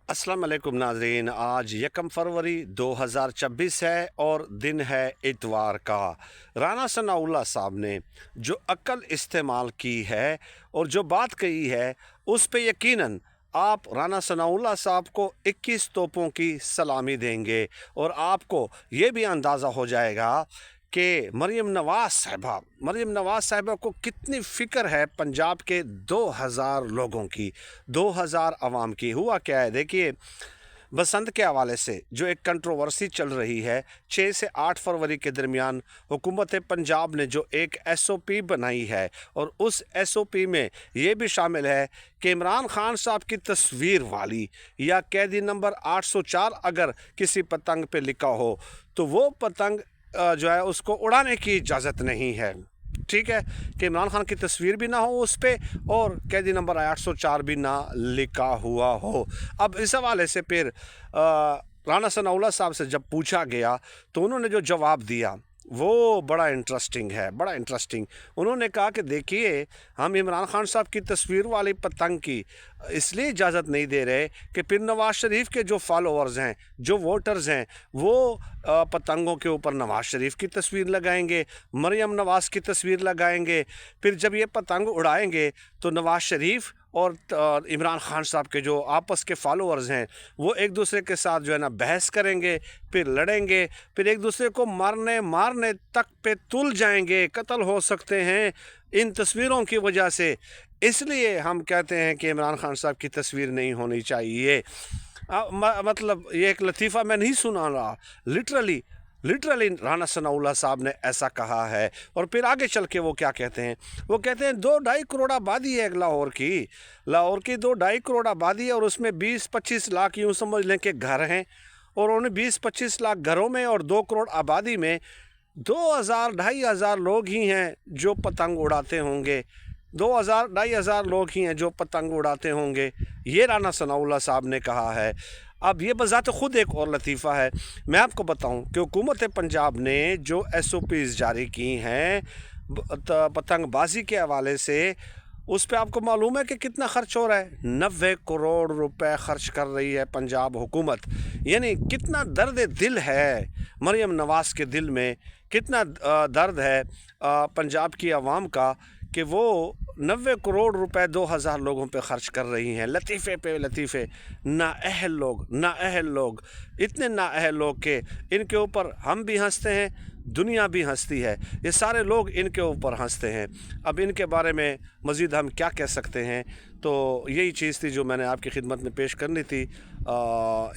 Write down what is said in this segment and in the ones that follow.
अस्सलाम वालेकुम नाज़रीन। आज 1 फरवरी 2026 है और दिन है इतवार का। राना सनाउल्लाह साहब ने जो अक्ल इस्तेमाल की है और जो बात कही है उस पे यकीनन आप राना सनाउल्लाह साहब को 21 तोपों की सलामी देंगे और आपको ये भी अंदाज़ा हो जाएगा कि मरीम नवाज़ साहिबा को कितनी फ़िक्र है पंजाब के 2000 लोगों की, 2000 अवाम की। हुआ क्या है देखिए, बसंत के हवाले से जो एक कंट्रोवर्सी चल रही है, 6 से 8 फरवरी के दरमियान हुकूमत पंजाब ने जो एक SOP बनाई है और उस SOP में ये भी शामिल है कि इमरान खान साहब की तस्वीर वाली या कैदी नंबर 804 अगर किसी पतंग पे लिखा हो तो वो पतंग जो है उसको उड़ाने की इजाज़त नहीं है। ठीक है, कि इमरान खान की तस्वीर भी ना हो उस पर और कैदी नंबर 804 भी ना लिखा हुआ हो। अब इस हवाले से फिर राना सनाउल्लाह साहब से जब पूछा गया तो उन्होंने जो जवाब दिया वो बड़ा इंटरेस्टिंग है, बड़ा इंटरेस्टिंग। उन्होंने कहा कि देखिए, हम इमरान खान साहब की तस्वीर वाली पतंग की इसलिए इजाज़त नहीं दे रहे कि फिर नवाज़ शरीफ के जो फॉलोअर्स हैं, जो वोटर्स हैं, वो पतंगों के ऊपर नवाज़ शरीफ की तस्वीर लगाएंगे, मरियम नवाज़ की तस्वीर लगाएंगे। फिर जब ये पतंग उड़ाएंगे तो नवाज़ शरीफ और इमरान खान साहब के जो आपस के फॉलोअर्स हैं वो एक दूसरे के साथ जो है ना बहस करेंगे, फिर लड़ेंगे, फिर एक दूसरे को मारने तक पे तुल जाएंगे, कत्ल हो सकते हैं इन तस्वीरों की वजह से। इसलिए हम कहते हैं कि इमरान खान साहब की तस्वीर नहीं होनी चाहिए। मतलब ये एक लतीफ़ा मैं नहीं सुना रहा, लिटरली राना सनाउल्लाह साहब ने ऐसा कहा है। और फिर आगे चल के वो क्या कहते हैं, वो कहते हैं 2-2.5 करोड़ आबादी है लाहौर की 2-2.5 करोड़ आबादी है और उसमें 20-25 लाख यूँ समझ लें कि घर हैं और उन 20-25 लाख घरों में और 2 करोड़ आबादी में 2000-2500 लोग ही हैं जो पतंग उड़ाते होंगे। 2000-2500 लोग ही हैं जो पतंग उड़ाते होंगे, ये राना सनाउल्लाह साहब ने कहा है। अब ये बज़ात ख़ुद एक और लतीफ़ा है। मैं आपको बताऊं कि हुकूमत पंजाब ने जो SOPs जारी की हैं पतंगबाजी के हवाले से, उस पे आपको मालूम है कि कितना ख़र्च हो रहा है। 90 करोड़ रुपए ख़र्च कर रही है पंजाब हुकूमत। यानी कितना दर्द दिल है मरियम नवाज़ के दिल में, कितना दर्द है पंजाब की आवाम का कि वो 90 करोड़ रुपए 2000 लोगों पे ख़र्च कर रही हैं। लतीफ़े पे लतीफ़े, नाअहल लोग, इतने नाअहल लोग के इनके ऊपर हम भी हंसते हैं, दुनिया भी हंसती है, ये सारे लोग इनके ऊपर हंसते हैं। अब इनके बारे में मज़ीद हम क्या कह सकते हैं। तो यही चीज़ थी जो मैंने आपकी खिदमत में पेश करनी थी।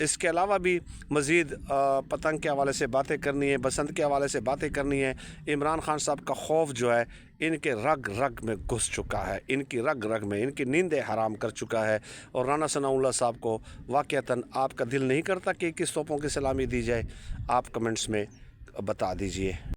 इसके अलावा भी मज़ीद पतंग के हवाले से बातें करनी है, बसंत के हवाले से बातें करनी है। इमरान खान साहब का खौफ जो है इनके रग रग में घुस चुका है, इनकी रग रग में इनकी नींदें हराम कर चुका है। और राना सनाउल्लाह साहब को वाक़ईतन आपका दिल नहीं करता कि किस तोपों की सलामी दी जाए? आप कमेंट्स में बता दीजिए।